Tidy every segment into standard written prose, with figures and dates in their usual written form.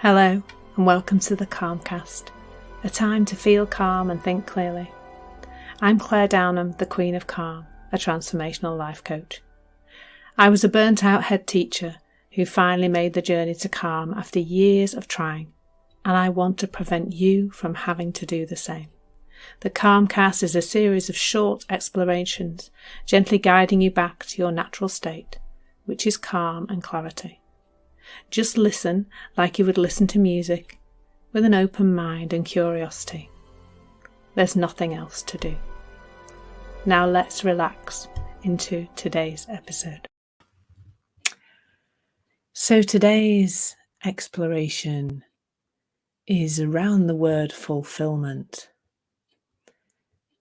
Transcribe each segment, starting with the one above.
Hello and welcome to the Calmcast, a time to feel calm and think clearly. I'm Claire Downham, the Queen of Calm, a transformational life coach. I was a burnt out head teacher who finally made the journey to calm after years of trying, and I want to prevent you from having to do the same. The Calmcast is a series of short explorations, gently guiding you back to your natural state, which is calm and clarity. Just listen like you would listen to music, with an open mind and curiosity. There's nothing else to do. Now let's relax into today's episode. So today's exploration is around the word fulfilment.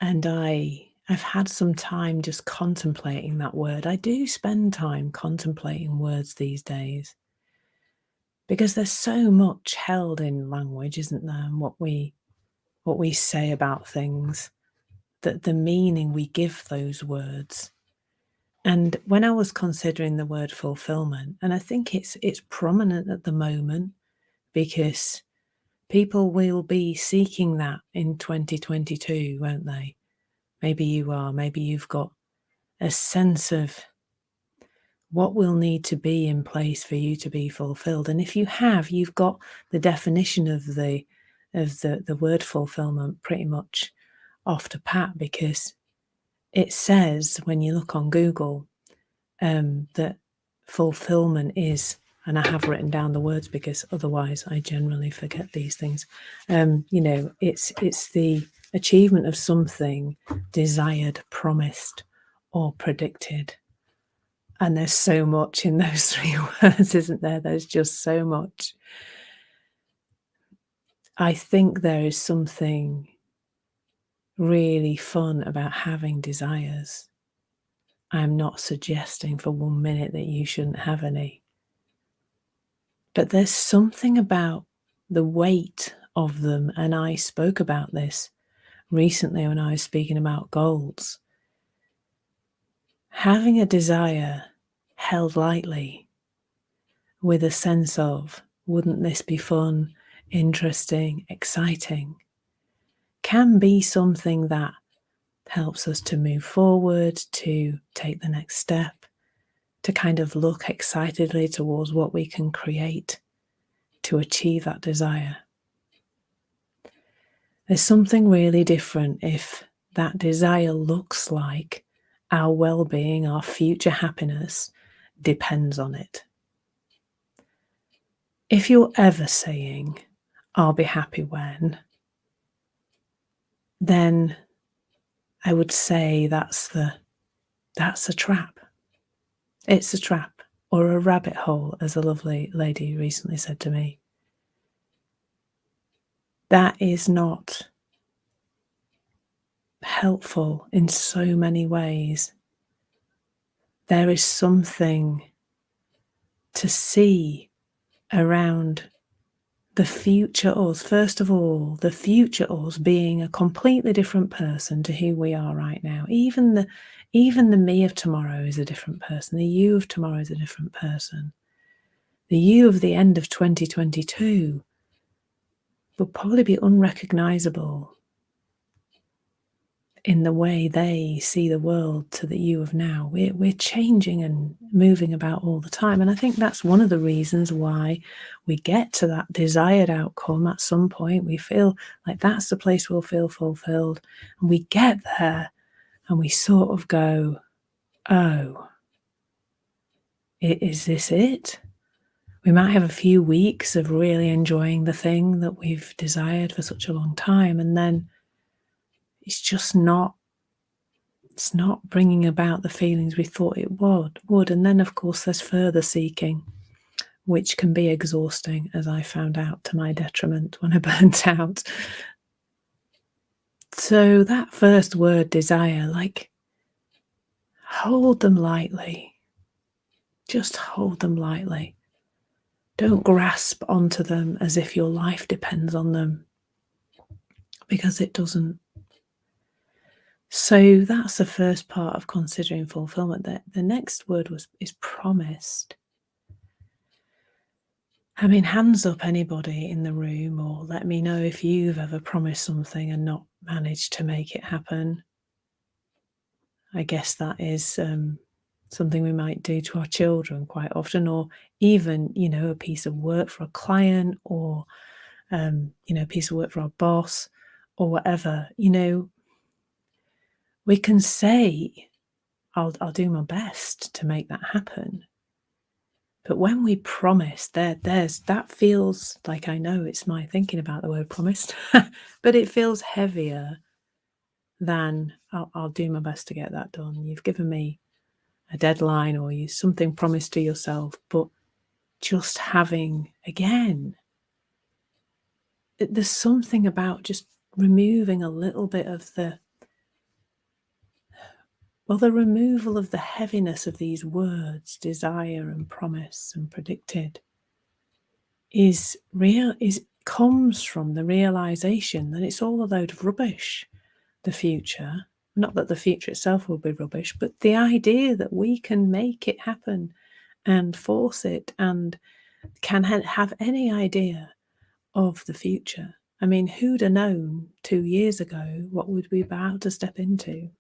And I've had some time just contemplating that word. I do spend time contemplating words these days, because there's so much held in language, isn't there? And what we say about things, that the meaning we give those words. And when I was considering the word fulfillment, and I think it's prominent at the moment because people will be seeking that in 2022, won't they? Maybe you are, maybe you've got a sense of what will need to be in place for you to be fulfilled. And if you have, you've got the definition of the word fulfillment pretty much off to pat, because it says when you look on Google that fulfillment is, and I have written down the words because otherwise I generally forget these things. It's the achievement of something desired, promised, or predicted. And there's so much in those three words, isn't there? There's just so much. I think there is something really fun about having desires. I'm not suggesting for 1 minute that you shouldn't have any. But there's something about the weight of them, and I spoke about this recently when I was speaking about goals. Having a desire held lightly with a sense of, wouldn't this be fun, interesting, exciting, can be something that helps us to move forward, to take the next step, to kind of look excitedly towards what we can create to achieve that desire. There's something really different if that desire looks like our well-being, our future happiness depends on it. If you're ever saying, I'll be happy when, then I would say that's a trap. It's a trap, or a rabbit hole, as a lovely lady recently said to me. That is not helpful in so many ways. There is something to see around the future us. First of all, the future us being a completely different person to who we are right now. Even the me of tomorrow is a different person. The you of tomorrow is a different person. The you of the end of 2022 will probably be unrecognizable in the way they see the world to the you of now. We're changing and moving about all the time. And I think that's one of the reasons why we get to that desired outcome at some point. We feel like that's the place we'll feel fulfilled. And we get there and we sort of go, oh, is this it? We might have a few weeks of really enjoying the thing that we've desired for such a long time, and then it's not bringing about the feelings we thought it would. And then, of course, there's further seeking, which can be exhausting, as I found out to my detriment when I burnt out. So that first word, desire, hold them lightly. Just hold them lightly. Don't grasp onto them as if your life depends on them, because it doesn't. So that's the first part of considering fulfillment. The next word is promised. I mean, hands up anybody in the room, or let me know if you've ever promised something and not managed to make it happen. I guess that is something we might do to our children quite often, or even, a piece of work for a client, or, a piece of work for our boss, or whatever. We can say, I'll do my best to make that happen. But when we promise, that feels like, I know it's my thinking about the word promised, but it feels heavier than I'll do my best to get that done. You've given me a deadline, or you something promised to yourself, but just having, again, there's something about just removing a little bit of the removal of the heaviness of these words, desire and promise and predicted, comes from the realization that it's all a load of rubbish, the future. Not that the future itself will be rubbish, but the idea that we can make it happen and force it and can have any idea of the future. I mean, who'd have known 2 years ago what we'd be about to step into?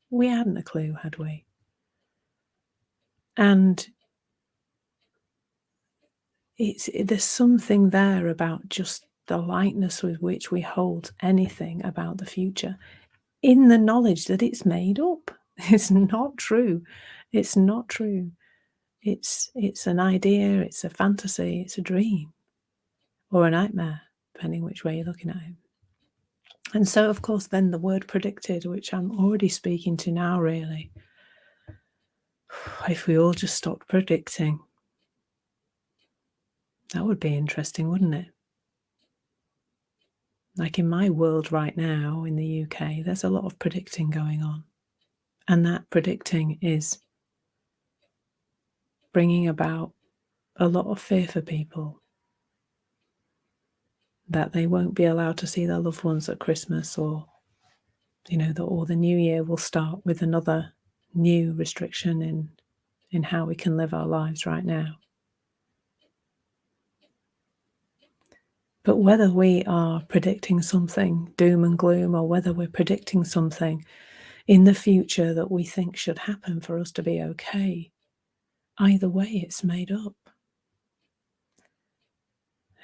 We hadn't a clue, had we? And there's something there about just the lightness with which we hold anything about the future, in the knowledge that it's made up. It's not true. It's not true. It's an idea, it's a fantasy, it's a dream, or a nightmare, depending which way you're looking at it. And so, of course, then the word predicted, which I'm already speaking to now, really. If we all just stopped predicting, that would be interesting, wouldn't it? Like in my world right now in the UK, there's a lot of predicting going on. And that predicting is bringing about a lot of fear for people, that they won't be allowed to see their loved ones at Christmas, or, or the new year will start with another new restriction in how we can live our lives right now. But whether we are predicting something doom and gloom, or whether we're predicting something in the future that we think should happen for us to be okay, either way, it's made up.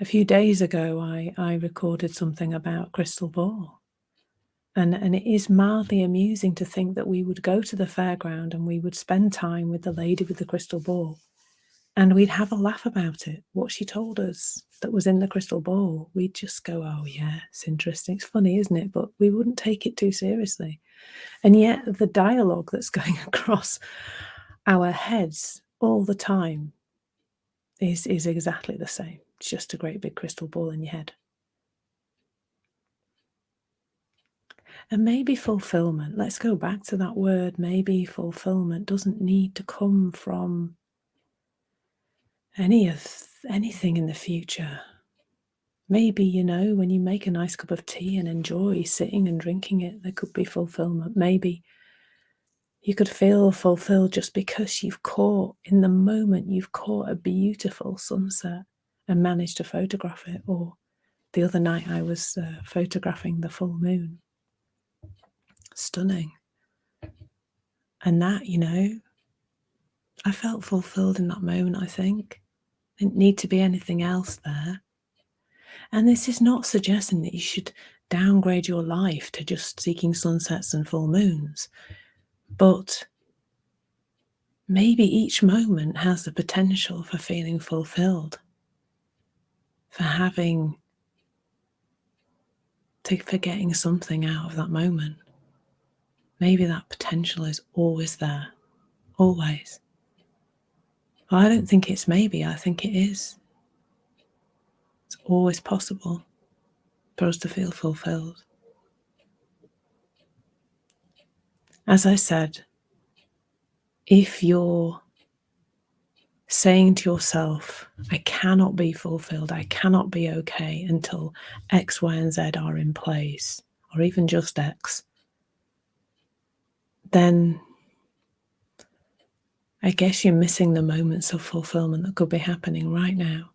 A few days ago, I recorded something about crystal ball. And it is mildly amusing to think that we would go to the fairground and we would spend time with the lady with the crystal ball, and we'd have a laugh about it, what she told us that was in the crystal ball. We'd just go, oh yeah, it's interesting, it's funny, isn't it? But we wouldn't take it too seriously. And yet the dialogue that's going across our heads all the time is exactly the same. It's just a great big crystal ball in your head. And maybe fulfillment, let's go back to that word, maybe fulfillment doesn't need to come from anything in the future. Maybe, when you make a nice cup of tea and enjoy sitting and drinking it, there could be fulfillment. Maybe you could feel fulfilled just because in the moment, you've caught a beautiful sunset and managed to photograph it. Or the other night I was photographing the full moon. Stunning. And that, I felt fulfilled in that moment, I think. Didn't need to be anything else there. And this is not suggesting that you should downgrade your life to just seeking sunsets and full moons. But maybe each moment has the potential for feeling fulfilled, for getting something out of that moment. Maybe that potential is always there, always. Well, I don't think it's maybe, I think it is. It's always possible for us to feel fulfilled. As I said, if you're saying to yourself, I cannot be fulfilled, I cannot be okay until X, Y, and Z are in place, or even just X, then I guess you're missing the moments of fulfillment that could be happening right now.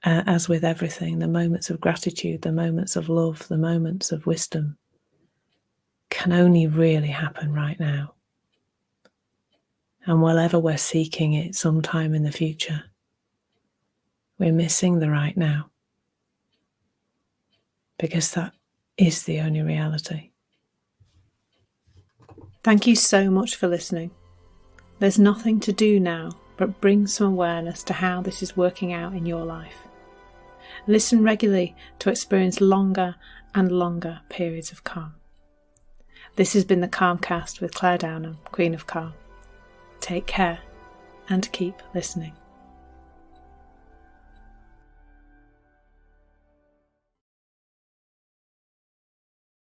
as with everything, the moments of gratitude, the moments of love, the moments of wisdom can only really happen right now. And wherever we're seeking it sometime in the future, we're missing the right now, because that is the only reality. Thank you so much for listening. There's nothing to do now but bring some awareness to how this is working out in your life. Listen regularly to experience longer and longer periods of calm. This has been the Calmcast with Claire Downham, Queen of Calm. Take care and keep listening.